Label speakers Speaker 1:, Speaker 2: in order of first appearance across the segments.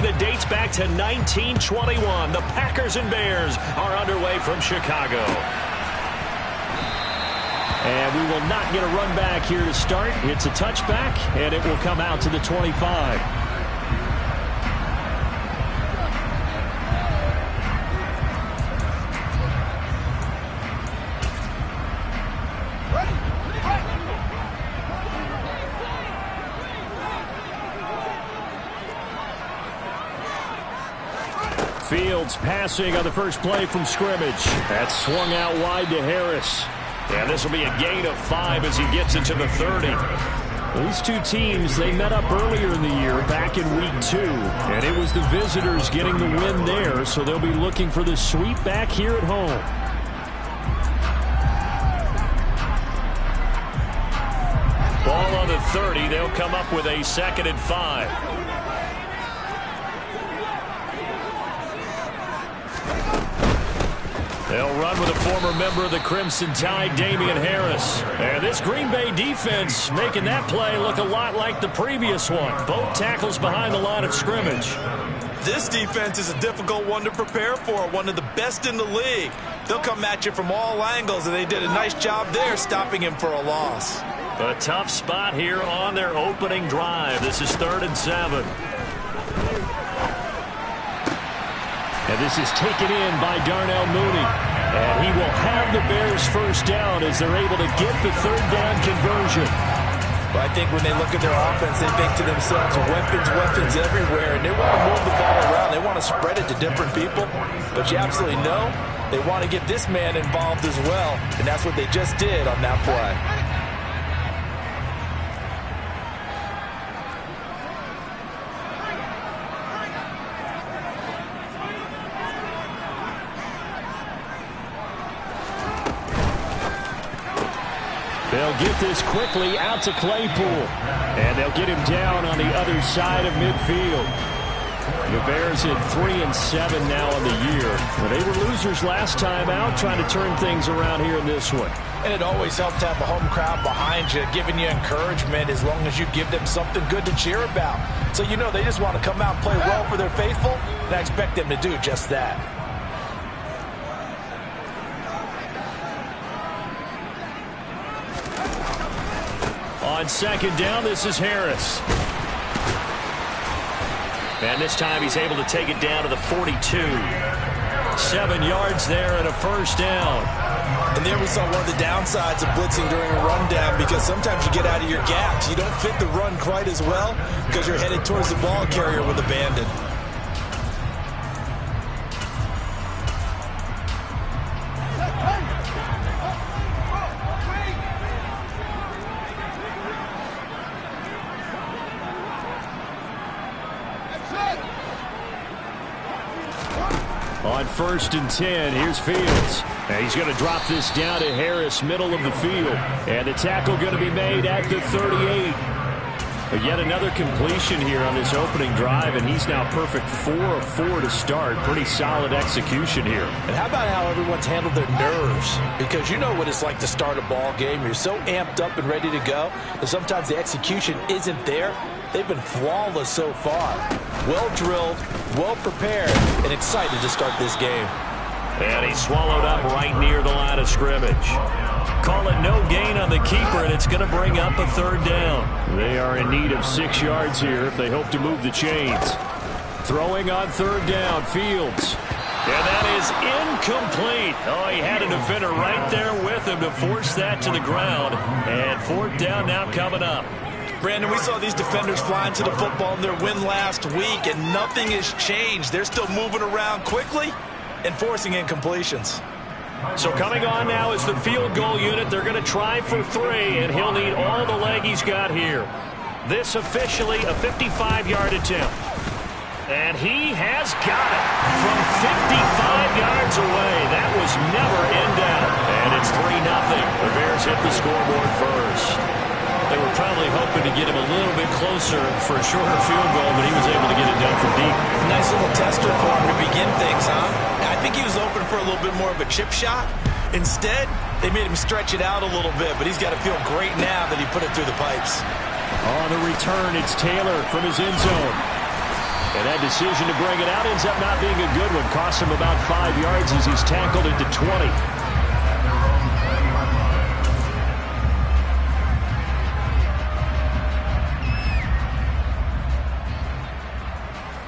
Speaker 1: that dates back to 1921. The Packers and Bears are underway from Chicago. And we will not get a run back here to start. It's a touchback, and it will come out to the 25. Fields passing on the first play from scrimmage. That's swung out wide to Harris. And this will be a gain of 5 as he gets into the 30. These two teams, they met up earlier in the year back in week 2. And it was the visitors getting the win there, so they'll be looking for the sweep back here at home. Ball on the 30. They'll come up with a 2nd and 5. They'll run with a former member of the Crimson Tide, Damian Harris. And this Green Bay defense making that play look a lot like the previous one. Both tackles behind the line of scrimmage.
Speaker 2: This defense is a difficult one to prepare for, one of the best in the league. They'll come at you from all angles, and they did a nice job there stopping him for a loss.
Speaker 1: A tough spot here on their opening drive. This is 3rd and 7. And this is taken in by Darnell Mooney. And he will have the Bears first down as they're able to get the 3rd down conversion.
Speaker 2: Well, I think when they look at their offense, they think to themselves, weapons everywhere. And they want to move the ball around. They want to spread it to different people. But you absolutely know they want to get this man involved as well. And that's what they just did on that play.
Speaker 1: They'll get this quickly out to Claypool. And they'll get him down on the other side of midfield. The Bears at 3-7 now on the year. But they were losers last time out, trying to turn things around here in this one.
Speaker 2: And it always helps to have a home crowd behind you, giving you encouragement as long as you give them something good to cheer about. So you know they just want to come out and play well for their faithful, and I expect them to do just that.
Speaker 1: On 2nd down, this is Harris. And this time he's able to take it down to the 42. 7 yards there and a first down.
Speaker 2: And there we saw one of the downsides of blitzing during a rundown, because sometimes you get out of your gaps. You don't fit the run quite as well because you're headed towards the ball carrier with abandon.
Speaker 1: On 1st and 10, here's Fields. And he's going to drop this down to Harris, middle of the field. And the tackle going to be made at the 38. But yet another completion here on this opening drive, and he's now perfect 4 of 4 to start. Pretty solid execution here.
Speaker 2: And how about how everyone's handled their nerves? Because you know what it's like to start a ball game. You're so amped up and ready to go that sometimes the execution isn't there. They've been flawless so far. Well drilled, well prepared, and excited to start this game.
Speaker 1: And he's swallowed up right near the line of scrimmage. Call it no gain on the keeper, and it's going to bring up a 3rd down. They are in need of 6 yards here if they hope to move the chains. Throwing on 3rd down, Fields. And that is incomplete. Oh, he had a defender right there with him to force that to the ground. And 4th down now coming up.
Speaker 2: Brandon, we saw these defenders flying to the football in their win last week, and nothing has changed. They're still moving around quickly and forcing incompletions.
Speaker 1: So coming on now is the field goal unit. They're going to try for 3, and he'll need all the leg he's got here. This officially a 55-yard attempt. And he has got it from 55 yards away. That was never in doubt. And it's 3-0. The Bears hit the scoreboard first. They were probably hoping to get him a little bit closer for a shorter field goal, but he was able to get it done from deep.
Speaker 2: Nice little tester for him to begin things, huh? I think he was open for a little bit more of a chip shot. Instead, they made him stretch it out a little bit, but he's got to feel great now that he put it through the pipes.
Speaker 1: On the return, it's Taylor from his end zone. And that decision to bring it out ends up not being a good one. Costs him about 5 yards as he's tackled into 20.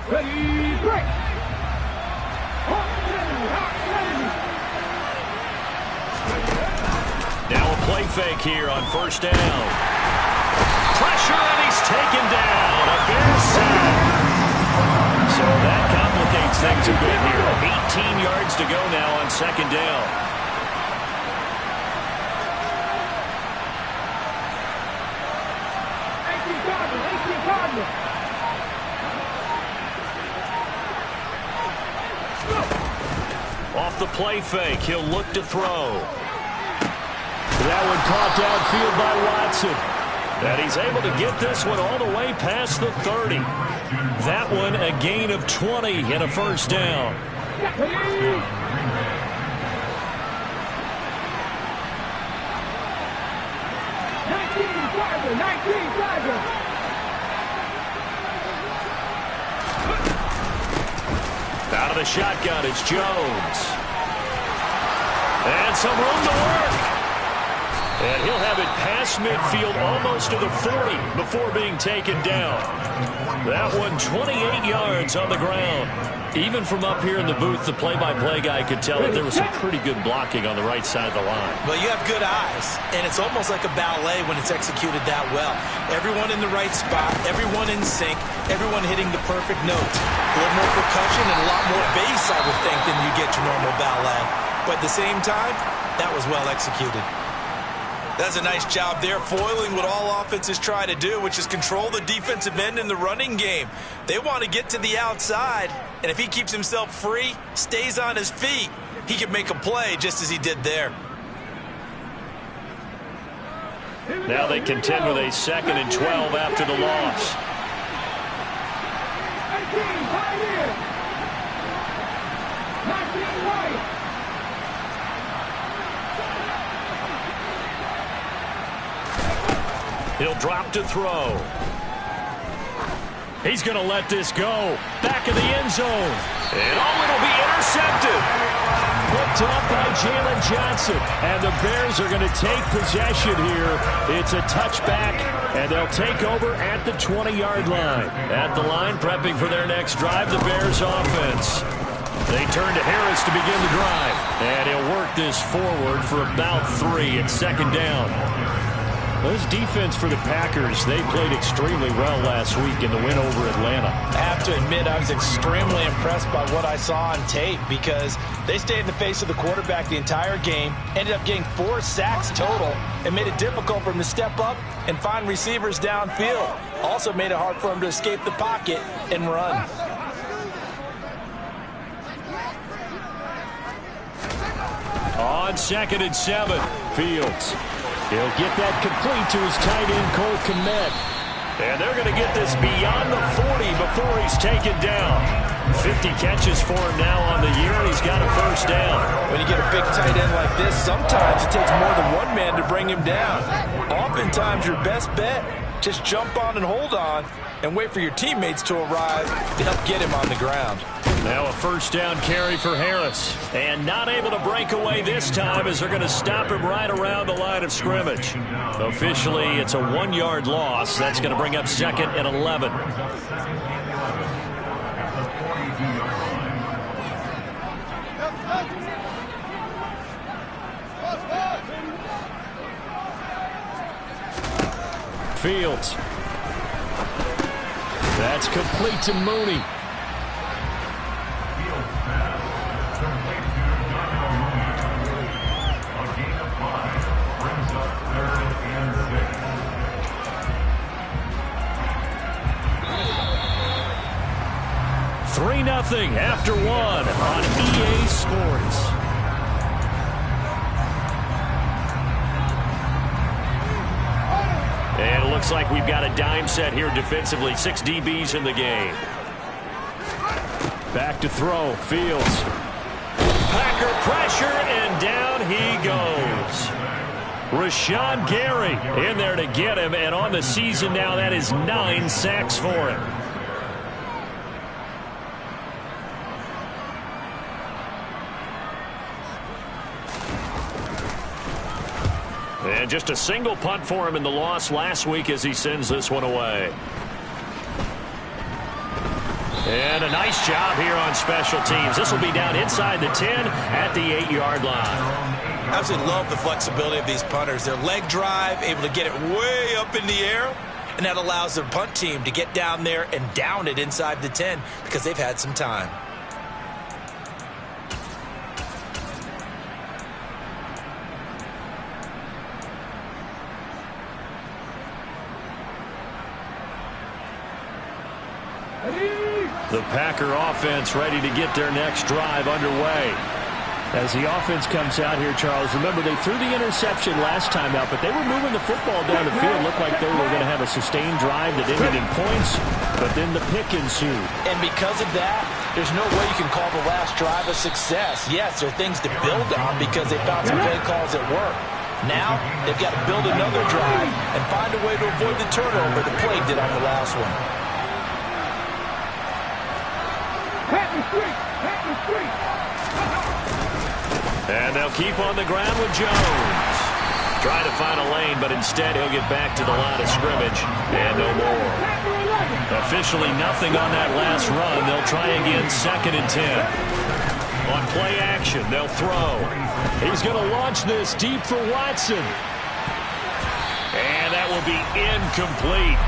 Speaker 3: Ready, break.
Speaker 1: Now a play fake here on first down. Pressure, and he's taken down. A Bears sack. So that complicates things a bit here. 18 yards to go now on second down. Off the play fake, he'll look to throw. That one caught downfield by Watson. And he's able to get this one all the way past the 30. That one a gain of 20 and a first down. Out of the shotgun, it's Jones. And some room to work. And he'll have it past midfield almost to the 40 before being taken down. That one 28 yards on the ground. Even from up here in the booth, the play-by-play guy could tell that there was some pretty good blocking on the right side of the line.
Speaker 2: Well, you have good eyes, and it's almost like a ballet when it's executed that well. Everyone in the right spot, everyone in sync, everyone hitting the perfect notes. A little more percussion and a lot more bass, I would think, than you get your normal ballet. But at the same time, that was well executed. That's a nice job there, foiling what all offenses try to do, which is control the defensive end in the running game. They want to get to the outside, and if he keeps himself free, stays on his feet, he can make a play just as he did there.
Speaker 1: Now they contend with a 2nd and 12 after the loss. He'll drop to throw. He's going to let this go. Back of the end zone. And it'll be intercepted. Picked up by Jalen Johnson. And the Bears are going to take possession here. It's a touchback, and they'll take over at the 20-yard line. At the line, prepping for their next drive, the Bears offense. They turn to Harris to begin the drive. And he'll work this forward for about 3 at second down. This defense for the Packers, they played extremely well last week in the win over Atlanta.
Speaker 2: I have to admit, I was extremely impressed by what I saw on tape because they stayed in the face of the quarterback the entire game, ended up getting 4 sacks total, and made it difficult for him to step up and find receivers downfield. Also made it hard for him to escape the pocket and run.
Speaker 1: On 2nd and 7, Fields. He'll get that complete to his tight end, Cole Kmet. And they're going to get this beyond the 40 before he's taken down. 50 catches for him now on the year, and he's got a first down.
Speaker 2: When you get a big tight end like this, sometimes it takes more than one man to bring him down. Oftentimes, your best bet, just jump on and hold on and wait for your teammates to arrive to help get him on the ground.
Speaker 1: Now a first down carry for Harris. And not able to break away this time as they're going to stop him right around the line of scrimmage. Officially, it's a 1-yard loss. That's going to bring up 2nd and 11. Fields. That's complete to Mooney. Nothing after 1 on EA Sports. And it looks like we've got a dime set here defensively. 6 DBs in the game. Back to throw. Fields. Packer pressure, and down he goes. Rashawn Gary in there to get him, and on the season now, that is 9 sacks for him. And just a single punt for him in the loss last week as he sends this one away. And a nice job here on special teams. This will be down inside the 10 at the 8-yard line.
Speaker 2: I absolutely love the flexibility of these punters. Their leg drive, able to get it way up in the air, and that allows their punt team to get down there and down it inside the 10 because they've had some time.
Speaker 1: The Packer offense ready to get their next drive underway. As the offense comes out here, Charles, remember they threw the interception last time out, but they were moving the football down the field. Looked like they were going to have a sustained drive that ended in points, but then the pick ensued.
Speaker 2: And because of that, there's no way you can call the last drive a success. Yes, there are things to build on because they found some play calls that work. Now, they've got to build another drive and find a way to avoid the turnover the play did on the last one.
Speaker 1: And they'll keep on the ground with Jones. Trying to find a lane, but instead he'll get back to the line of scrimmage and no more. Officially nothing on that last run. They'll try again, 2nd and 10. On play action, they'll throw. He's going to launch this deep for Watson. And that will be incomplete.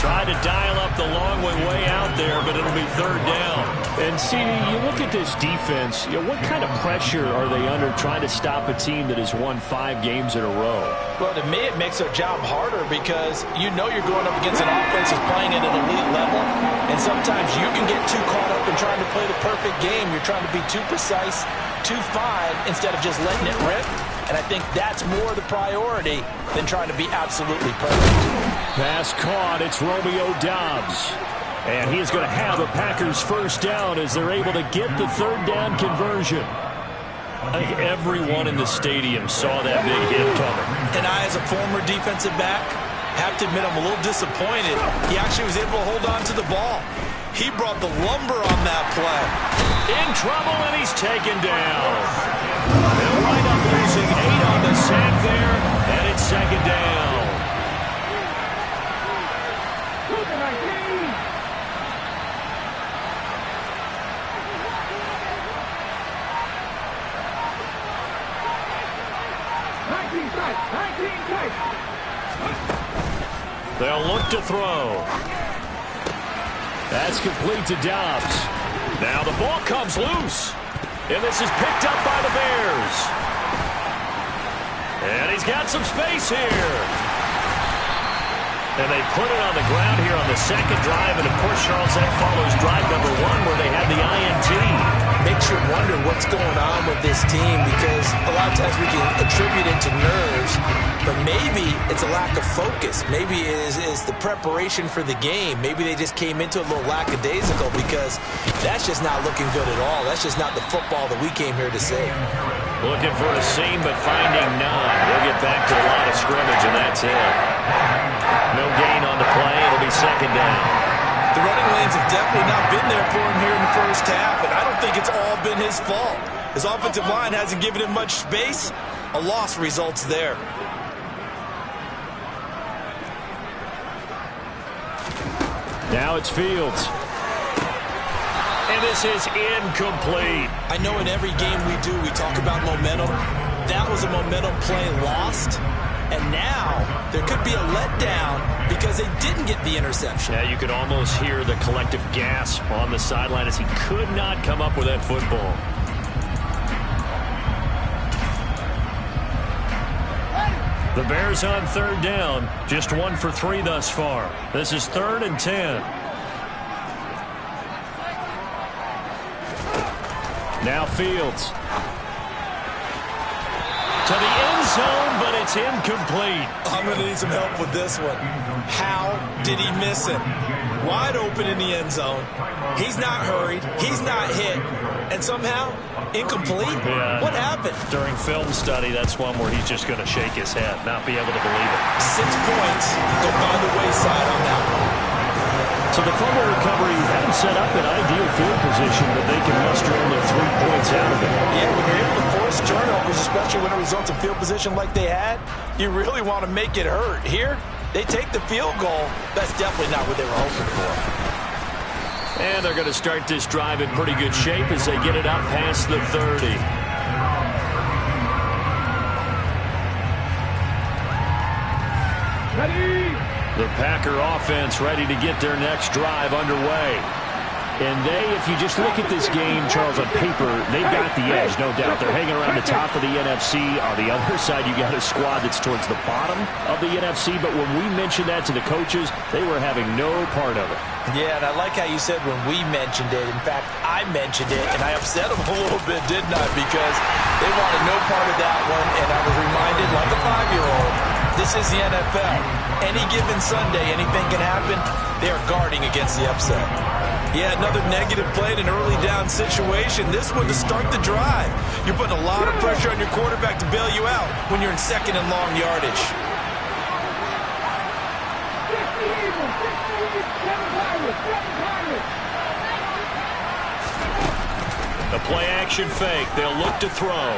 Speaker 1: Tried to dial up the long way out there, but it'll be 3rd down.
Speaker 3: And, CD, you look at this defense, what kind of pressure are they under trying to stop a team that has won 5 games in a row?
Speaker 2: Well, to me, it makes their job harder because you know you're going up against an offense that's playing at an elite level, and sometimes you can get too caught up in trying to play the perfect game. You're trying to be too precise, too fine, instead of just letting it rip. And I think that's more the priority than trying to be absolutely perfect.
Speaker 1: Pass caught. It's Romeo Doubs. And he is going to have a Packers first down as they're able to get the 3rd down conversion. I think everyone in the stadium saw that big hit coming.
Speaker 2: And I, as a former defensive back, have to admit I'm a little disappointed. He actually was able to hold on to the ball. He brought the lumber on that play.
Speaker 1: In trouble, and he's taken down. They'll wind up losing 8 on the sack there, and it's 2nd down. They'll look to throw. That's complete to Doubs. Now the ball comes loose. And this is picked up by the Bears. And he's got some space here. And they put it on the ground here on the 2nd drive. And, of course, Charles, that follows drive number 1 where they had the INT.
Speaker 2: Makes you wonder what's going on with this team because a lot of times we can attribute it to nerves, but maybe it's a lack of focus. Maybe it is the preparation for the game. Maybe they just came into it a little lackadaisical because that's just not looking good at all. That's just not the football that we came here to see.
Speaker 1: Looking for a seam, but finding none. They'll get back to the line of scrimmage, and that's it. No gain on the play. It'll be 2nd down.
Speaker 2: The running lanes have definitely not been there for him here in the first half, and I don't think it's all been his fault. His offensive line hasn't given him much space. A loss results there.
Speaker 1: Now it's Fields. And this is incomplete.
Speaker 2: I know in every game we do, we talk about momentum. That was a momentum play lost. And now there could be a letdown because they didn't get the interception.
Speaker 1: Yeah, you could almost hear the collective gasp on the sideline as he could not come up with that football. The Bears on 3rd down, just 1 for 3 thus far. This is 3rd and 10. Now Fields. To the end zone, but it's incomplete.
Speaker 2: I'm going to need some help with this one. How did he miss it? Wide open in the end zone. He's not hurried. He's not hit. And somehow, incomplete?
Speaker 1: Yeah.
Speaker 2: What happened?
Speaker 1: During film study, that's one where he's just going to shake his head, not be able to believe it.
Speaker 2: 6 points go by the wayside on that one.
Speaker 1: So the fumble recovery hadn't set up an ideal field position, but they can muster only 3 points out of it.
Speaker 2: Yeah, when you're able to force force turnovers, especially when it results in field position like they had. You really want to make it hurt. Here, they take the field goal. That's definitely not what they were hoping for.
Speaker 1: And they're going to start this drive in pretty good shape as they get it up past the 30. The Packer offense ready to get their next drive underway. And if you just look at this game, Charles, on paper, they've got the edge, no doubt. They're hanging around the top of the NFC. On the other side, you got a squad that's towards the bottom of the NFC. But when we mentioned that to the coaches, they were having no part of it.
Speaker 2: Yeah, and I like how you said when we mentioned it. In fact, I mentioned it, and I upset them a little bit, didn't I? Because they wanted no part of that one, and I was reminded, like a 5-year-old, this is the NFL. Any given Sunday, anything can happen. They are guarding against the upset. Yeah, another negative play in an early down situation. This one to start the drive. You're putting a lot of pressure on your quarterback to bail you out when you're in second and long yardage.
Speaker 1: The play action fake. They'll look to throw.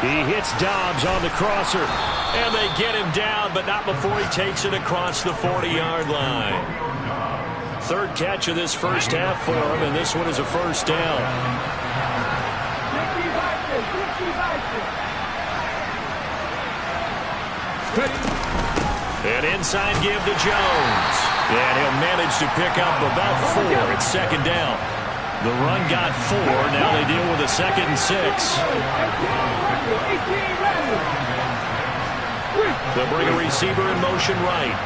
Speaker 1: He hits Dobbs on the crosser. And they get him down, but not before he takes it across the 40-yard line. Third catch of this first half for him, and this one is a first down. An inside give to Jones. And he'll manage to pick up about 4 at second down. The run got 4. Now they deal with a 2nd and 6. They'll bring a receiver in motion right.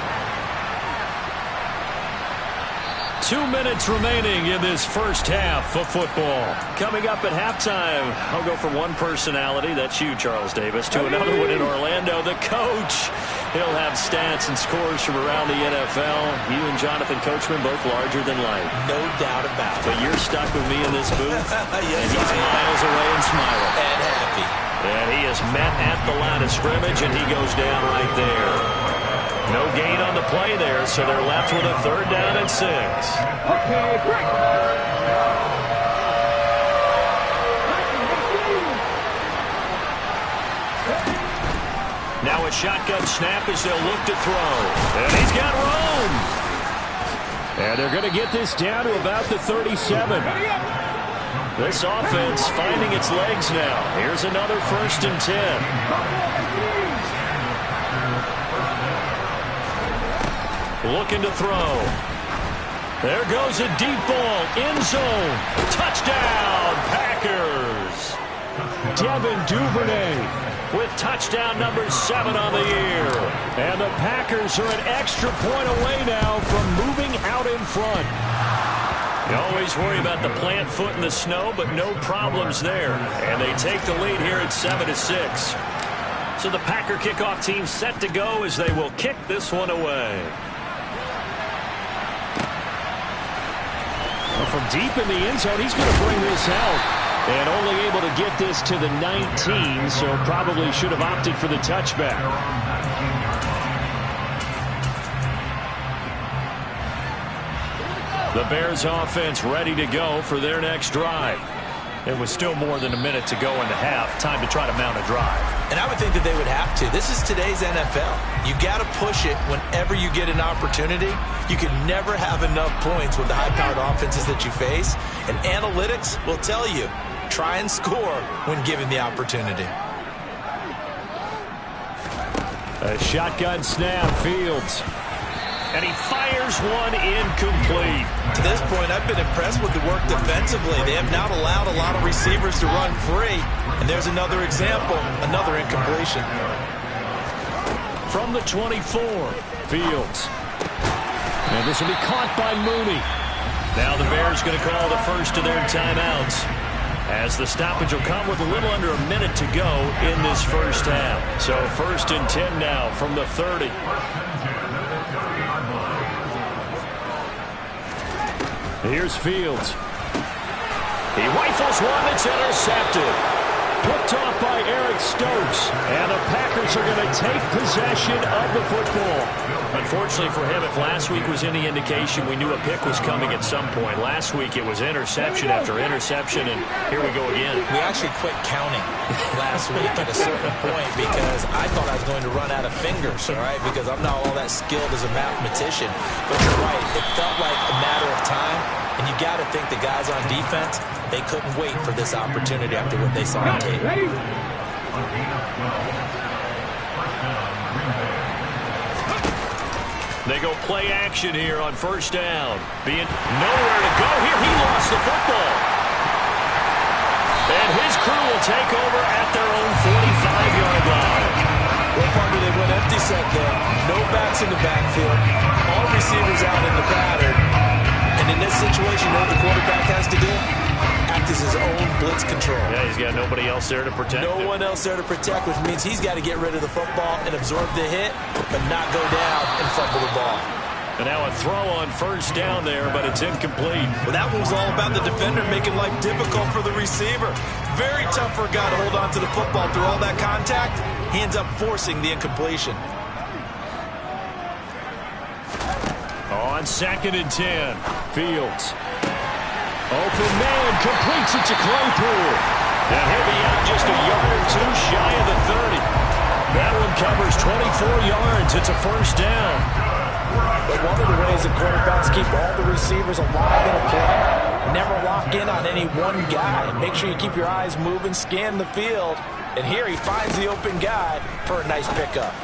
Speaker 1: 2 minutes remaining in this first half of football. Coming up at halftime, I'll go from one personality, that's you, Charles Davis, to another one in Orlando, the coach. He'll have stats and scores from around the NFL. You and Jonathan Coachman both larger than life.
Speaker 2: No doubt about it.
Speaker 1: But you're stuck with me in this booth,
Speaker 2: yes,
Speaker 1: and he's miles away and smiling.
Speaker 2: And happy.
Speaker 1: And he is met at the line of scrimmage, and he goes down right there. No gain on the play there, so they're left with a 3rd down and 6.
Speaker 4: Okay, break.
Speaker 1: Now a shotgun snap as they'll look to throw. And he's got room. And they're going to get this down to about the 37. This offense finding its legs now. Here's another 1st and 10. Looking to throw. There goes a deep ball. End zone. Touchdown, Packers. Devin Duvernay with touchdown number 7 on the year. And the Packers are an extra point away now from moving out in front. You always worry about the plant foot in the snow, but no problems there. And they take the lead here at 7-6. So the Packer kickoff team set to go as they will kick this one away. From deep in the end zone, he's going to bring this out. And only able to get this to the 19, so probably should have opted for the touchback. The Bears offense ready to go for their next drive. It was still more than a minute to go in the half. Time to try to mount a drive.
Speaker 2: And I would think that they would have to. This is today's NFL. You got to push it whenever you get an opportunity. You can never have enough points with the high-powered offenses that you face. And analytics will tell you, try and score when given the opportunity.
Speaker 1: A shotgun snap, Fields. And he fires one incomplete.
Speaker 2: To this point, I've been impressed with the work defensively. They have not allowed a lot of receivers to run free. And there's another example, another incompletion.
Speaker 1: From the 24, Fields. And this will be caught by Mooney. Now the Bears going to call the first of their timeouts, as the stoppage will come with a little under a minute to go in this first half. So 1st and 10 now from the 30. Here's Fields. He rifles one that's intercepted.
Speaker 3: Picked off by Eric Stokes. And the Packers are going to take possession of the football.
Speaker 1: Unfortunately for him, if last week was any indication, we knew a pick was coming at some point. Last week it was interception after interception, and here we go again.
Speaker 2: We actually quit counting last week at a certain point because I thought I was going to run out of fingers, all right, because I'm not all that skilled as a mathematician. But you're right, it felt like a matter of time, and you got to think the guys on defense, they couldn't wait for this opportunity after what they saw on tape.
Speaker 1: They go play action here on first down. Being nowhere to go here. He lost the football. And his crew will take over at their own 45-yard line.
Speaker 2: Well, partner, they went empty set there. No backs in the backfield. All receivers out in the pattern. And in this situation, you know what the quarterback has to do? Act as his own blitz control.
Speaker 1: Yeah, he's got nobody else there to protect him.
Speaker 2: No one else there to protect, which means he's got to get rid of the football and absorb the hit, but not go down and fumble the ball.
Speaker 1: And now a throw on first down there, but it's incomplete.
Speaker 2: Well, that one was all about the defender making life difficult for the receiver. Very tough for a guy to hold on to the football through all that contact. He ends up forcing the incompletion.
Speaker 1: On 2nd and 10.
Speaker 3: Fields. Open man, completes it to Claypool.
Speaker 1: And he'll be out just a yard or two shy of the 30. That one covers 24 yards. It's a first down.
Speaker 2: But one of the ways that quarterbacks keep all the receivers alive in a play, never lock in on any one guy. Make sure you keep your eyes moving, scan the field. And here he finds the open guy for a nice pickup.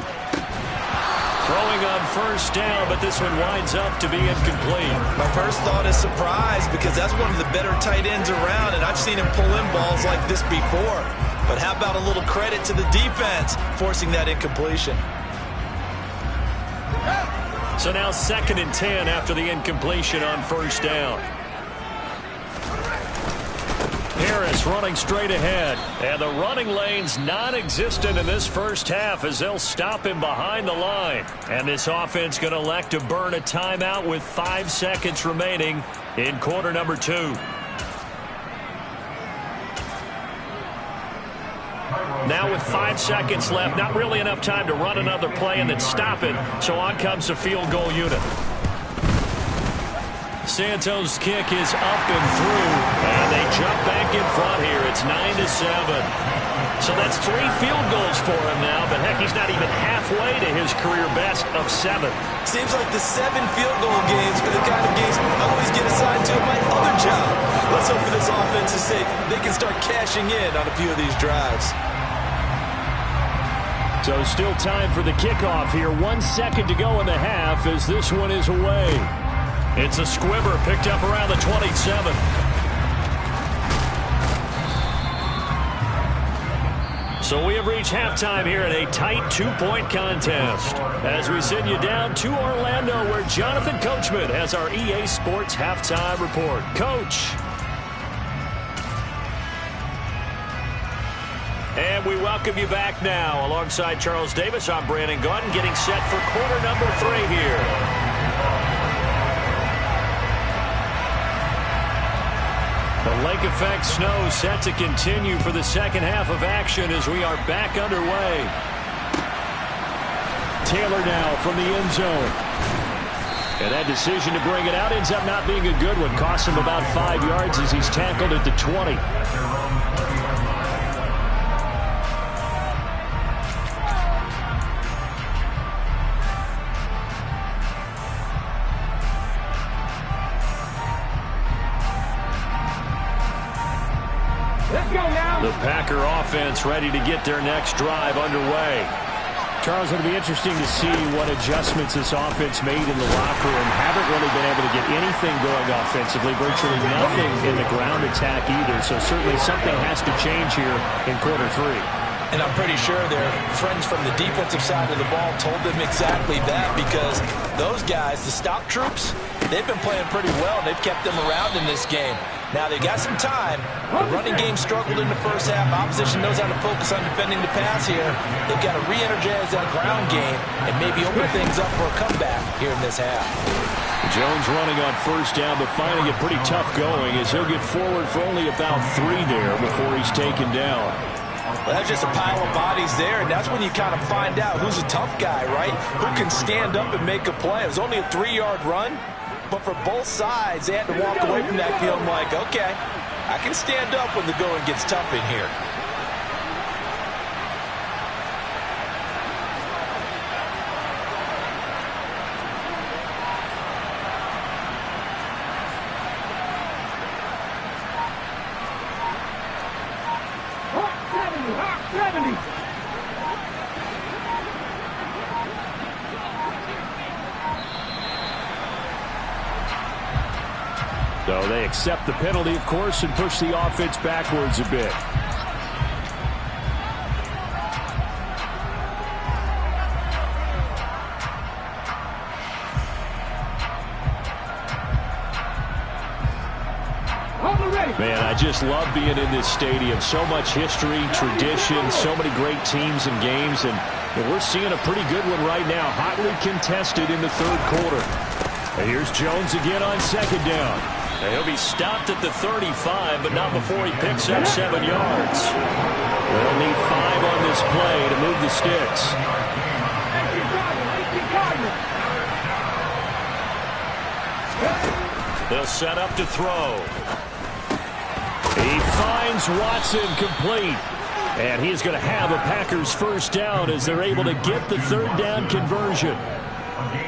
Speaker 1: Throwing on first down, but this one winds up to be incomplete.
Speaker 2: My first thought is surprise because that's one of the better tight ends around, and I've seen him pull in balls like this before. But how about a little credit to the defense forcing that incompletion?
Speaker 1: So now 2nd and 10 after the incompletion on first down. Harris running straight ahead. And the running lane's non-existent in this first half as they'll stop him behind the line. And this offense going to elect to burn a timeout with 5 seconds remaining in quarter number 2. Now with 5 seconds left, not really enough time to run another play and then stop it. So on comes the field goal unit. Santos' kick is up and through, and they jump back in front here. It's 9-7. So that's 3 field goals for him now, but heck, he's not even halfway to his career best of 7.
Speaker 2: Seems like the 7 field goal games are the kind of games I always get assigned to in my other job. Let's hope for this offense's sake they can start cashing in on a few of these drives.
Speaker 3: So still time for the kickoff here. 1 second to go in the half as this one is away.
Speaker 1: It's a squibber picked up around the 27. So we have reached halftime here in a tight 2-point contest. As we send you down to Orlando where Jonathan Coachman has our EA Sports halftime report. Coach. And we welcome you back now. Alongside Charles Davis, I'm Brandon Gaudin getting set for quarter number 3 here. The lake effect snow set to continue for the second half of action as we are back underway.
Speaker 3: Taylor now from the end zone. And that decision to bring it out ends up not being a good one. Costs him about 5 yards as he's tackled at the 20.
Speaker 1: The Packer offense ready to get their next drive underway.
Speaker 3: Charles, it'll be interesting to see what adjustments this offense made in the locker room. Haven't really been able to get anything going offensively, virtually nothing in the ground attack either. So certainly something has to change here in quarter 3.
Speaker 2: And I'm pretty sure their friends from the defensive side of the ball told them exactly that because those guys, the stop troops, they've been playing pretty well. They've kept them around in this game. Now, they've got some time. The running game struggled in the first half. Opposition knows how to focus on defending the pass here. They've got to re-energize that ground game and maybe open things up for a comeback here in this half.
Speaker 3: Jones running on first down, but finding it pretty tough going as he'll get forward for only about 3 there before he's taken down.
Speaker 2: Well, that's just a pile of bodies there, and that's when you kind of find out who's a tough guy, right? Who can stand up and make a play. It was only a 3-yard run, but for both sides, they had to walk away from that feeling like, okay, I can stand up when the going gets tough in here.
Speaker 3: So they accept the penalty, of course, and push the offense backwards a bit. Man, I just love being in this stadium. So much history, tradition, so many great teams and games, and we're seeing a pretty good one right now, hotly contested in the third quarter. And here's Jones again on second down.
Speaker 1: He'll be stopped at the 35, but not before he picks up 7 yards.
Speaker 3: They'll need 5 on this play to move the sticks.
Speaker 1: They'll set up to throw.
Speaker 3: He finds Watson complete. And he's going to have a Packers first down as they're able to get the third down conversion.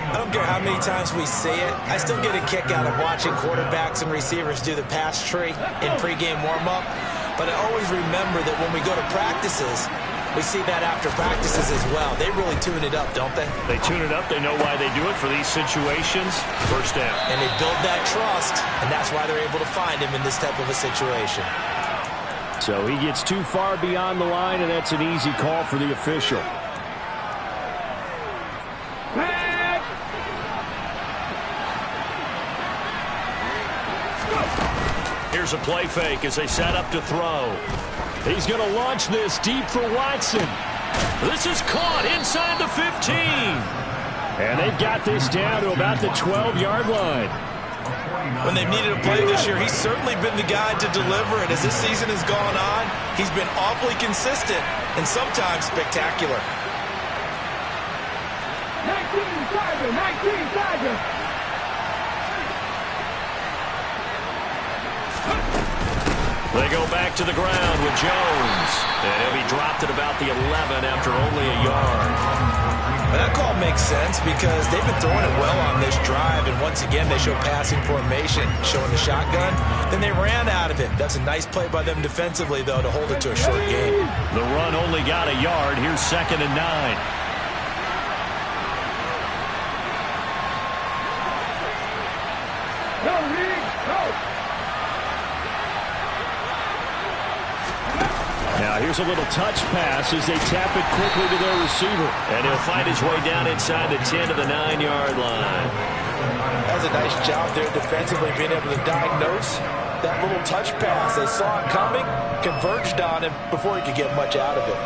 Speaker 2: I don't care how many times we see it. I still get a kick out of watching quarterbacks and receivers do the pass tree in pregame warm-up. But I always remember that when we go to practices, we see that after practices as well. They really tune it up, don't they?
Speaker 1: They tune it up. They know why they do it for these situations. First down.
Speaker 2: And they build that trust, and that's why they're able to find him in this type of a situation.
Speaker 3: So he gets too far beyond the line, and that's an easy call for the official.
Speaker 1: Here's a play fake as they set up to throw.
Speaker 3: He's going to launch this deep for Watson.
Speaker 1: This is caught inside the 15.
Speaker 3: And they've got this down to about the 12-yard line.
Speaker 2: When they've needed a play this year, he's certainly been the guy to deliver it. As this season has gone on, he's been awfully consistent and sometimes spectacular.
Speaker 4: 19 Tiger.
Speaker 1: They go back to the ground with Jones. And he'll be dropped at about the 11 after only a yard.
Speaker 2: But that call makes sense because they've been throwing it well on this drive. And once again, they show passing formation, showing the shotgun. Then they ran out of it. That's a nice play by them defensively, though, to hold it to a short game.
Speaker 1: The run only got a yard. Here's 2nd and 9.
Speaker 3: Now here's a little touch pass as they tap it quickly to their receiver.
Speaker 1: And he'll find his way down inside the 10 to the 9-yard line.
Speaker 2: That was a nice job there defensively, being able to diagnose that little touch pass. They saw it coming, converged on him before he could get much out of it.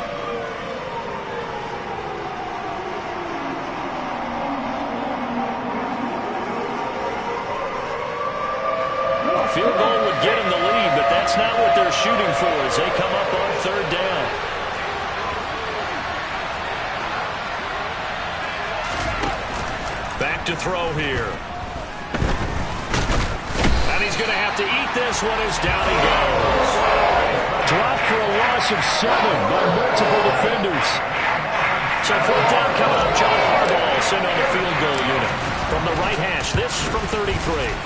Speaker 1: Field goal would get him the lead, but that's not what they're shooting for as they come up on 3rd down. Back to throw here. And he's going to have to eat this one as down he goes.
Speaker 3: Dropped for a loss of 7 by multiple defenders.
Speaker 1: So 4th down coming up. John Harbaugh will send on the field goal unit. From the right hash, this from 33.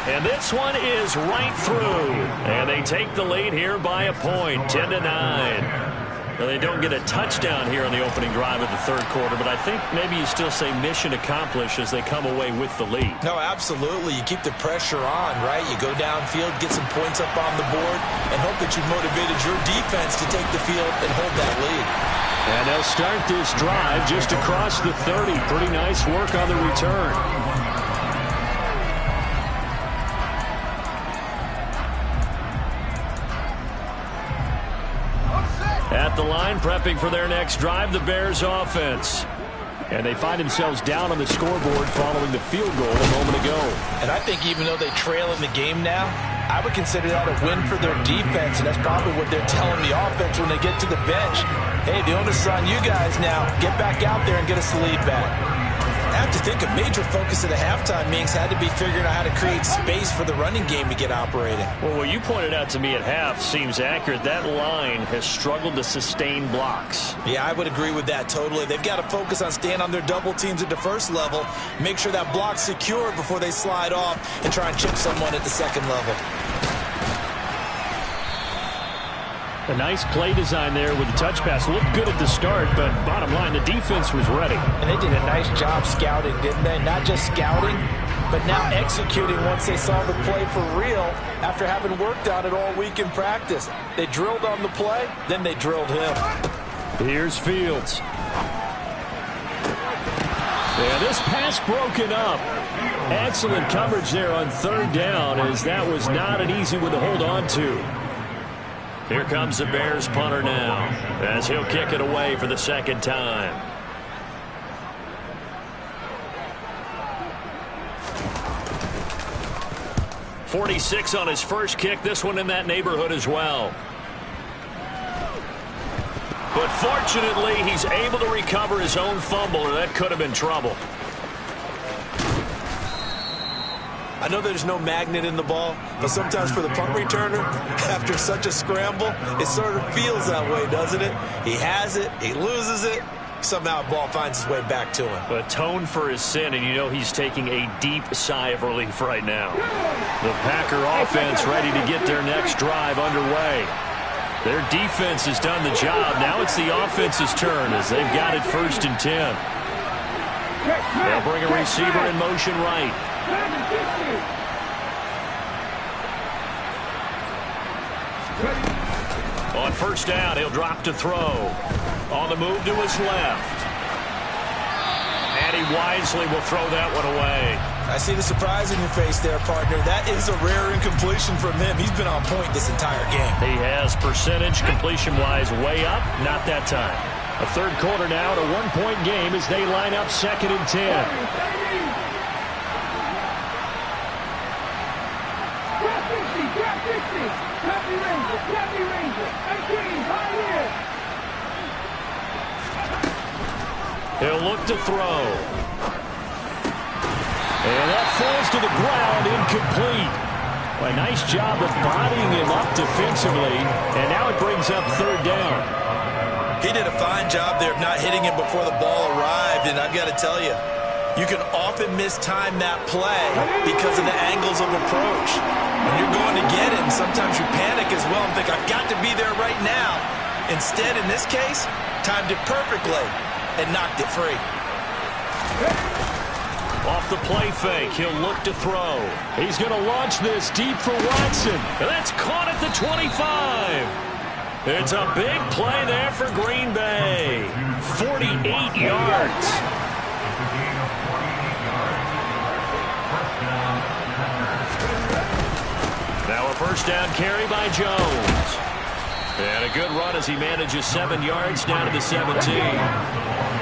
Speaker 1: And this one is right through. And they take the lead here by a point, 10-9. Now, they don't get a touchdown here on the opening drive of the 3rd quarter, but I think maybe you still say mission accomplished as they come away with the lead.
Speaker 2: No, absolutely. You keep the pressure on, right? You go downfield, get some points up on the board, and hope that you've motivated your defense to take the field and hold that lead.
Speaker 3: And they'll start this drive just across the 30. Pretty nice work on the return.
Speaker 1: At the line, prepping for their next drive, the Bears offense.
Speaker 3: And they find themselves down on the scoreboard following the field goal a moment ago.
Speaker 2: And I think even though they trail in the game now, I would consider that a win for their defense, and that's probably what they're telling the offense when they get to the bench. Hey, the onus is on you guys now. Get back out there and get us the lead back.
Speaker 5: I have to think a major focus of the halftime meetings had to be figuring out how to create space for the running game to get operating.
Speaker 3: Well, what you pointed out to me at half seems accurate. That line has struggled to sustain blocks.
Speaker 5: Yeah, I would agree with that totally. They've got to focus on staying on their double teams at the first level, make sure that block's secured before they slide off and try and chip someone at the second level.
Speaker 3: A nice play design there with the touch pass. Looked good at the start, but bottom line, the defense was ready.
Speaker 2: And they did a nice job scouting, didn't they? Not just scouting, but now executing once they saw the play for real after having worked on it all week in practice. They drilled on the play, then they drilled him.
Speaker 3: Here's Fields. Yeah, this pass broken up. Excellent coverage there on third down, as that was not an easy one to hold on to. Here comes the Bears punter now, as he'll kick it away for the second time. .46 on his first kick. This one in that neighborhood as well. But fortunately, he's able to recover his own fumble, or that could have been trouble.
Speaker 5: I know there's no magnet in the ball, but sometimes for the punt returner, after such a scramble, it sort of feels that way, doesn't it? He has it, he loses it, somehow the ball finds its way back to him.
Speaker 3: Atone for his sin, and you know he's taking a deep sigh of relief right now. The Packer offense ready to get their next drive underway. Their defense has done the job. Now it's the offense's turn as they've got it 1st and 10. They'll bring a receiver in motion right. On 1st down, he'll drop to throw. On the move to his left. And he wisely will throw that one away.
Speaker 5: I see the surprise in your face there, partner. That is a rare incompletion from him. He's been on point this entire game.
Speaker 3: He has percentage completion-wise way up. Not that time. A third quarter now, a 1-point game as they line up 2nd and 10. He'll look to throw. And that falls to the ground, incomplete. A nice job of bodying him up defensively, and now it brings up 3rd down.
Speaker 5: He did a fine job there of not hitting him before the ball arrived, and I've got to tell you, you can often mistime that play because of the angles of approach. When you're going to get him, sometimes you panic as well and think, I've got to be there right now. Instead, in this case, timed it perfectly and knocked it free.
Speaker 3: Off the play fake, he'll look to throw. He's going to launch this deep for Watson. And that's caught at the 25. It's a big play there for Green Bay. 48 yards. Now a 1st down carry by Jones. And a good run as he manages 7 yards down to the 17.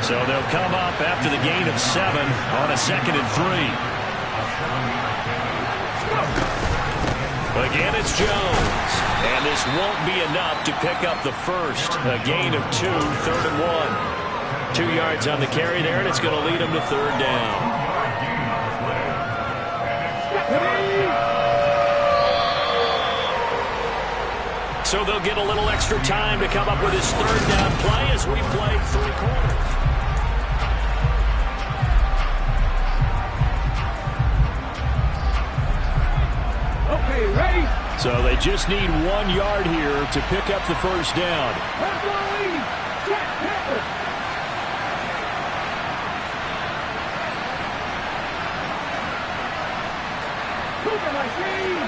Speaker 3: So they'll come up after the gain of 7 on a 2nd and 3. Again, it's Jones. And this won't be enough to pick up the first. A gain of 2, 3rd and 1. 2 yards on the carry there, and it's going to lead him to 3rd down. So they'll get a little extra time to come up with his 3rd down play as we play 3 quarters.
Speaker 4: Okay, ready?
Speaker 3: So they just need 1 yard here to pick up the 1st down.
Speaker 4: That's one lead. Check, Pepper. Cooper, my team.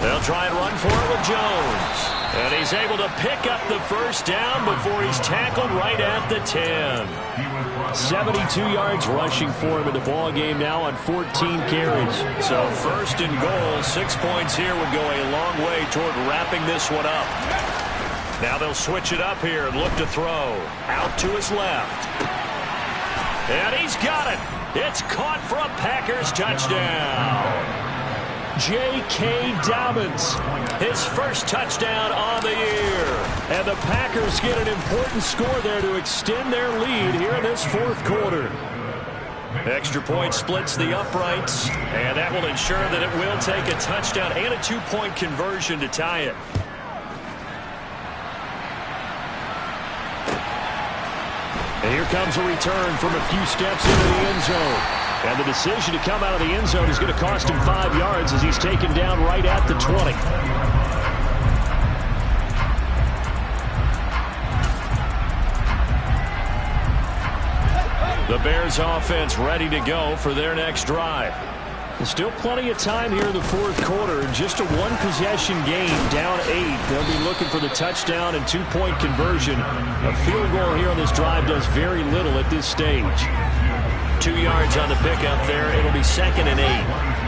Speaker 3: They'll try and run for it with Jones. And he's able to pick up the 1st down before he's tackled right at the 10. 72 yards rushing for him in the ball game now on 14 carries. So 1st and goal, 6 points here would go a long way toward wrapping this one up. Now they'll switch it up here and look to throw. Out to his left.
Speaker 1: And he's got it. It's caught for a Packers touchdown. J.K. Dobbins, his first touchdown on the year. And the Packers get an important score there to extend their lead here in this fourth quarter. Extra point splits the uprights, and that will ensure that it will take a touchdown and a two-point conversion to tie it. And here comes a return from a few steps into the end zone. And the decision to come out of the end zone is going to cost him 5 yards as he's taken down right at the 20. The Bears offense ready to go for their next drive. There's still plenty of time here in the fourth quarter. Just a one-possession game, down 8. They'll be looking for the touchdown and two-point conversion. A field goal here on this drive does very little at this stage. 2 yards on the pickup there. It'll be 2nd and 8.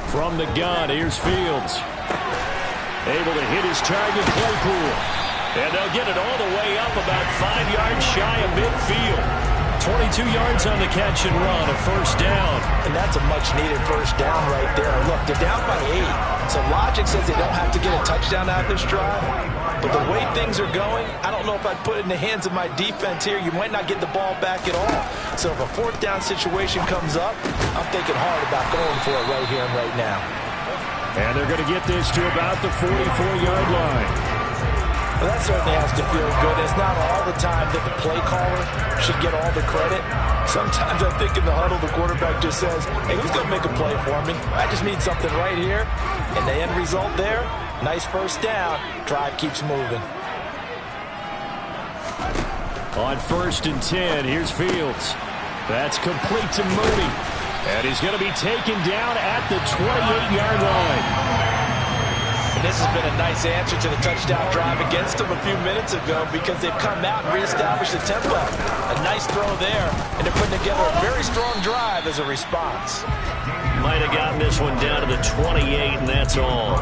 Speaker 1: From the gun, here's Fields. Able to hit his target, Claypool. And they'll get it all the way up about 5 yards shy of midfield. 22 yards on the catch and run, a first down.
Speaker 2: And that's a much-needed first down right there. Look, they're down by 8. So logic says they don't have to get a touchdown out of this drive. But the way things are going, I don't know if I'd put it in the hands of my defense here. You might not get the ball back at all. So if a fourth down situation comes up, I'm thinking hard about going for it right here and right now.
Speaker 3: And they're going to get this to about the 44-yard line.
Speaker 2: Well, that certainly has to feel good. It's not all the time that the play caller should get all the credit. Sometimes I think in the huddle, the quarterback just says, hey, who's going to make a play for me? I just need something right here. And the end result there, nice first down. Drive keeps moving.
Speaker 3: On 1st and 10, here's Fields. That's complete to Mooney. And he's going to be taken down at the 28-yard line.
Speaker 2: And this has been a nice answer to the touchdown drive against them a few minutes ago because they've come out and reestablished the tempo. A nice throw there, and they're putting together a very strong drive as a response.
Speaker 1: Might have gotten this one down to the 28, and that's all.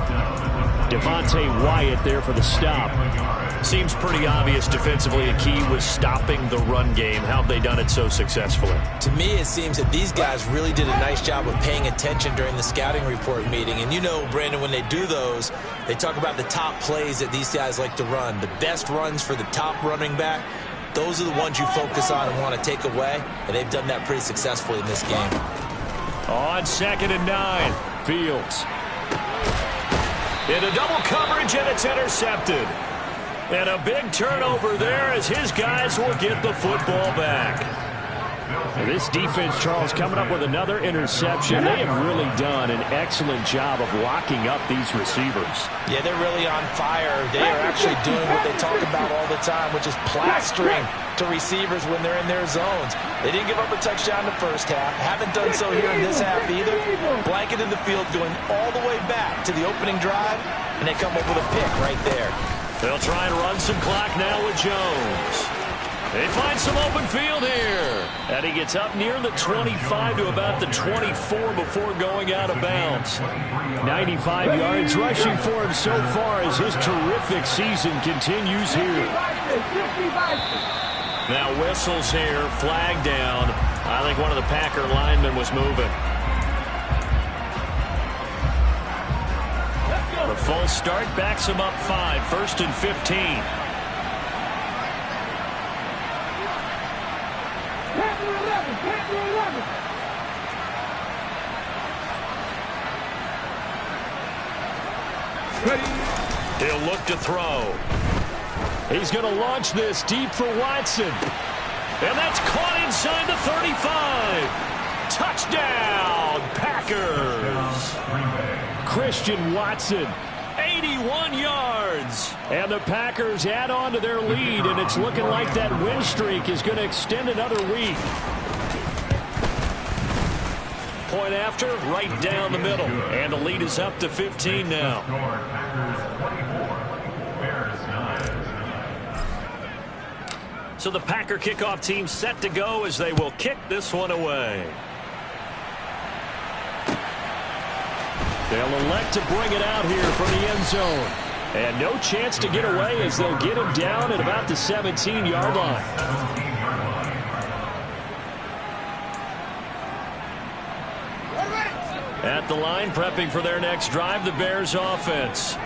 Speaker 3: Devontae Wyatt there for the stop.
Speaker 1: Seems pretty obvious defensively a key was stopping the run game. How have they done it so successfully?
Speaker 2: To me, it seems that these guys really did a nice job of paying attention during the scouting report meeting. And you know, Brandon, when they do those, they talk about the top plays that these guys like to run. The best runs for the top running back, those are the ones you focus on and want to take away. And they've done that pretty successfully in this game.
Speaker 1: On 2nd and 9, Fields. Into double coverage, and it's intercepted. And a big turnover there as his guys will get the football back.
Speaker 3: Now this defense, Charles, coming up with another interception. They have really done an excellent job of locking up these receivers.
Speaker 2: Yeah, they're really on fire. They are actually doing what they talk about all the time, which is plastering to receivers when they're in their zones. They didn't give up a touchdown in the first half. Haven't done so here in this half either. Blanketed the field going all the way back to the opening drive, and they come up with a pick right there.
Speaker 1: They'll try and run some clock now with Jones. They find some open field here. And he gets up near the 25 to about the 24 before going out of bounds.
Speaker 3: 95 yards rushing for him so far as his terrific season continues here.
Speaker 1: Now whistles here, flag down. I think one of the Packer linemen was moving. The full start backs him up 5, 1st and 15. He'll look to throw.
Speaker 3: He's going to launch this deep for Watson.
Speaker 1: And that's caught inside the 35. Touchdown, Packers.
Speaker 3: Christian Watson.
Speaker 1: 81 yards.
Speaker 3: And the Packers add on to their lead, and it's looking like that win streak is going to extend another week.
Speaker 1: Point after, right down the middle. And the lead is up to 15 now. So the Packer kickoff team set to go as they will kick this one away.
Speaker 3: They'll elect to bring it out here from the end zone. And no chance to get away as they'll get him down at about the 17-yard line. At the line, prepping for their next drive, the Bears offense.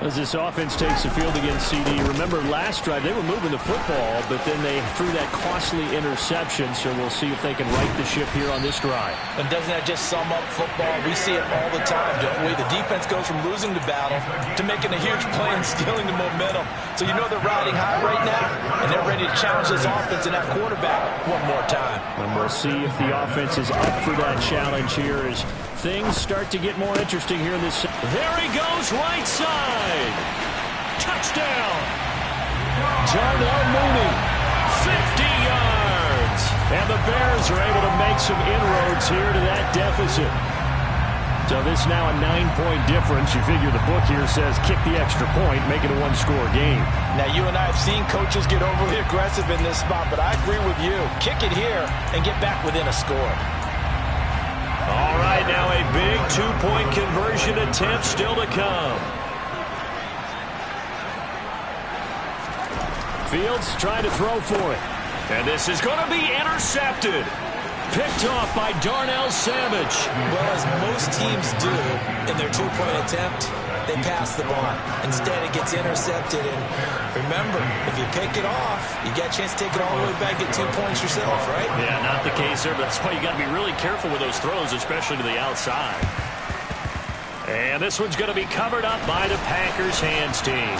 Speaker 3: As this offense takes the field against CD, remember last drive they were moving the football, but then they threw that costly interception, so we'll see if they can right the ship here on this drive.
Speaker 2: And doesn't that just sum up football? We see it all the time, don't we? The defense goes from losing the battle to making a huge play and stealing the momentum. So you know they're riding high right now, and they're ready to challenge this offense and that quarterback one more time.
Speaker 3: And we'll see if the offense is up for that challenge here as things start to get more interesting here in this. There he goes, right side. Touchdown. Darnell Mooney, 50 yards. And the Bears are able to make some inroads here to that deficit. So this now a 9-point difference. You figure the book here says kick the extra point, make it a one-score game.
Speaker 2: Now, you and I have seen coaches get overly aggressive in this spot, but I agree with you. Kick it here and get back within a score.
Speaker 1: All right, now a big two-point conversion attempt still to come.
Speaker 3: Fields trying to throw for it.
Speaker 1: And this is going to be intercepted. Picked off by Darnell Savage.
Speaker 2: Well, as most teams do in their two-point attempt, they pass the ball. Instead, it gets intercepted. And remember, if you pick it off, you get a chance to take it all the way back, get 2 points yourself, right?
Speaker 1: Yeah, not the case there, but that's why you got to be really careful with those throws, especially to the outside. And this one's going to be covered up by the Packers hands team.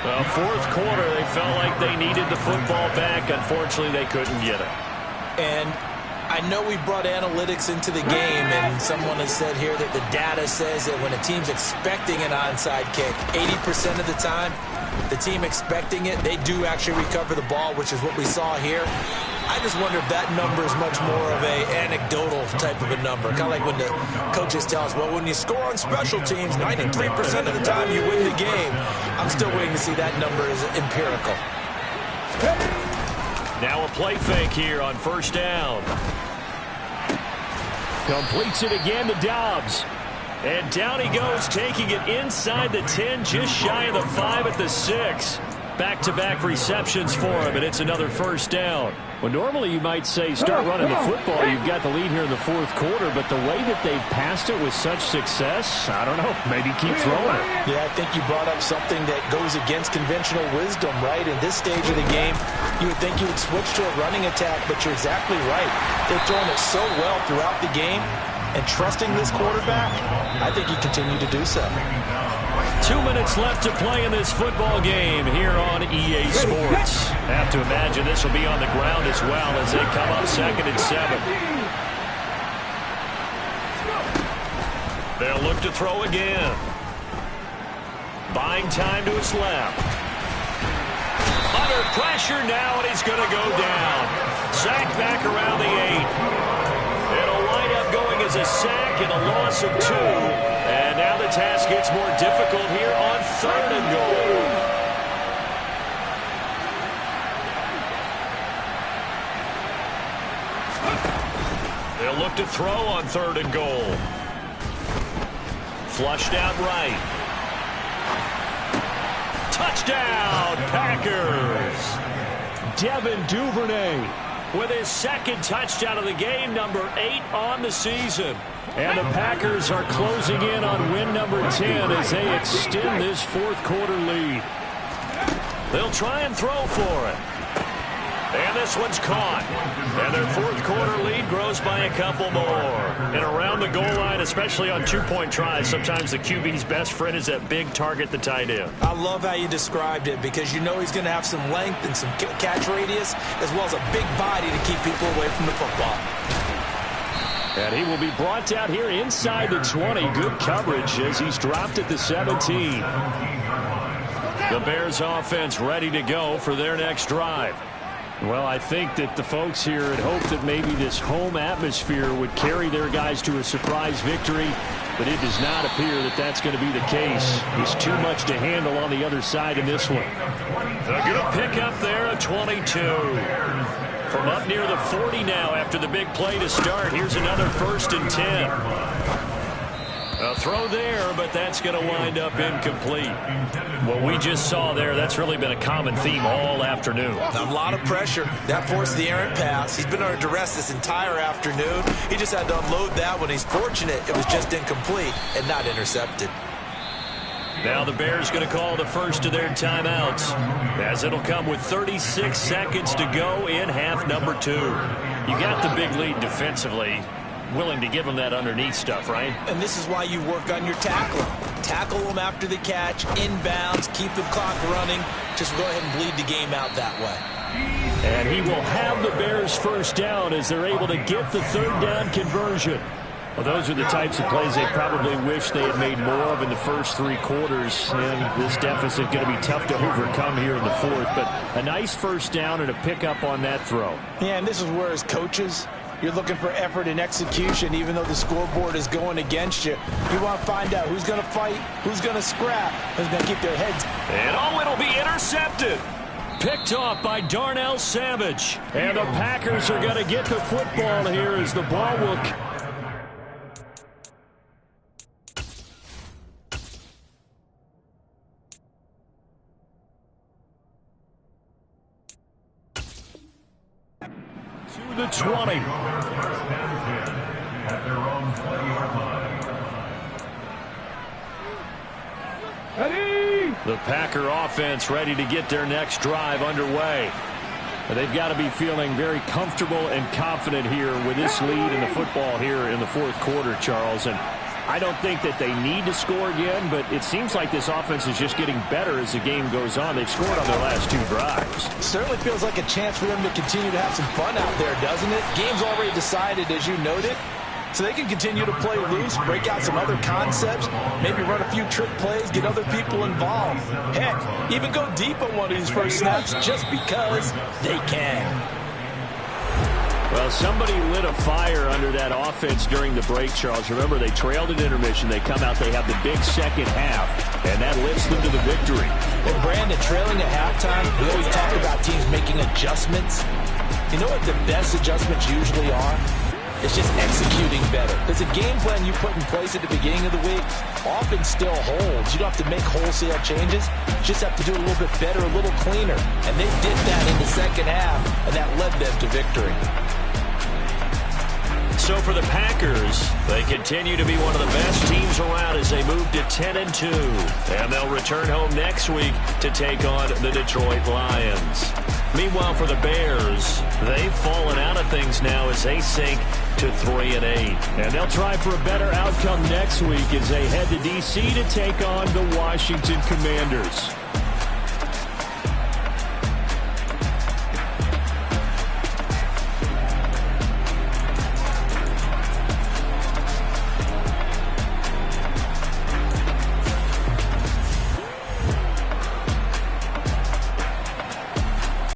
Speaker 1: Well, fourth quarter, they felt like they needed the football back. Unfortunately, they couldn't get it.
Speaker 2: And I know we brought analytics into the game, and someone has said here that the data says that when a team's expecting an onside kick, 80% of the time, the team expecting it, they do actually recover the ball, which is what we saw here. I just wonder if that number is much more of a anecdotal type of a number. Kind of like when the coaches tell us, well, when you score on special teams, 93% of the time you win the game. I'm still waiting to see that number is empirical.
Speaker 1: Now a play fake here on first down.
Speaker 3: Completes it again to Dobbs.
Speaker 1: And down he goes, taking it inside the 10, just shy of the 5 at the 6. Back-to-back receptions for him, and it's another first down.
Speaker 3: Well, normally you might say start running the football. You've got the lead here in the fourth quarter, but the way that they've passed it with such success, I don't know, maybe keep throwing it.
Speaker 2: Yeah, I think you brought up something that goes against conventional wisdom, right? In this stage of the game, you would think you would switch to a running attack, but you're exactly right. They've thrown it so well throughout the game, and trusting this quarterback, I think you continue to do so.
Speaker 1: 2 minutes left to play in this football game here on EA Sports. Have to imagine this will be on the ground as well as they come up 2nd and 7. They'll look to throw again. Buying time to his left. Under pressure now, and he's going to go down. Sacked back around the 8. It'll wind up going as a sack and a loss of 2. And now the task gets more difficult here on 3rd and goal. They'll look to throw on 3rd and goal. Flushed out right. Touchdown, Packers.
Speaker 3: Devin Duvernay
Speaker 1: with his 2nd touchdown of the game, number 8 on the season.
Speaker 3: And the Packers are closing in on win number 10 as they extend this fourth quarter lead.
Speaker 1: They'll try and throw for it. And this one's caught. And their fourth quarter lead grows by a couple more. And around the goal line, especially on two-point tries, sometimes the QB's best friend is that big target, the tight end.
Speaker 2: I love how you described it because you know he's going to have some length and some catch radius as well as a big body to keep people away from the football.
Speaker 3: And he will be brought down here inside the 20. Good coverage as he's dropped at the 17.
Speaker 1: The Bears offense ready to go for their next drive.
Speaker 3: Well, I think that the folks here had hoped that maybe this home atmosphere would carry their guys to a surprise victory, but it does not appear that that's going to be the case. There's too much to handle on the other side in this one.
Speaker 1: A good pickup there at 22. From up near the 40 now after the big play to start. Here's another 1st and 10. A throw there, but that's going to wind up incomplete. What we just saw there, that's really been a common theme all afternoon.
Speaker 5: A lot of pressure. That forced the errant pass. He's been under duress this entire afternoon. He just had to unload that one. He's fortunate it was just incomplete and not intercepted.
Speaker 1: Now the Bears going to call the first of their timeouts, as it'll come with 36 seconds to go in half number 2. You got the big lead defensively. Willing to give them that underneath stuff, right?
Speaker 5: And this is why you work on your tackling. Tackle them after the catch, inbounds, keep the clock running. Just go ahead and bleed the game out that way.
Speaker 1: And he will have the Bears first down as they're able to get the third down conversion. Well, those are the types of plays they probably wish they had made more of in the first 3 quarters. And this deficit going to be tough to overcome here in the fourth. But a nice first down and a pickup on that throw.
Speaker 2: Yeah, and this is where as coaches, you're looking for effort and execution, even though the scoreboard is going against you. You want to find out who's going to fight, who's going to scrap, who's going to keep their heads.
Speaker 1: And it'll be intercepted. Picked off by Darnell Savage. And the Packers are going to get the football here as the ball will... to the 20. The Packer offense ready to get their next drive underway. They've got to be feeling very comfortable and confident here with this lead in the football here in the fourth quarter, Charles. And I don't think that they need to score again, but it seems like this offense is just getting better as the game goes on. They've scored on their last 2 drives.
Speaker 2: Certainly feels like a chance for them to continue to have some fun out there, doesn't it? Game's already decided, as you noted. So they can continue to play loose, break out some other concepts, maybe run a few trick plays, get other people involved. Heck, even go deep on one of these first snaps just because they can.
Speaker 1: Well, somebody lit a fire under that offense during the break, Charles. Remember, they trailed at intermission. They come out, they have the big second half, and that lifts them to the victory.
Speaker 2: And Brandon, trailing at halftime, we always talk about teams making adjustments. You know what the best adjustments usually are? It's just executing better. Because the game plan you put in place at the beginning of the week often still holds. You don't have to make wholesale changes. You just have to do it a little bit better, a little cleaner. And they did that in the second half, and that led them to victory.
Speaker 1: So for the Packers, they continue to be one of the best teams around as they move to 10-2. And they'll return home next week to take on the Detroit Lions. Meanwhile, for the Bears, they've fallen out of things now as they sink to 3-8. And they'll try for a better outcome next week as they head to D.C. to take on the Washington Commanders.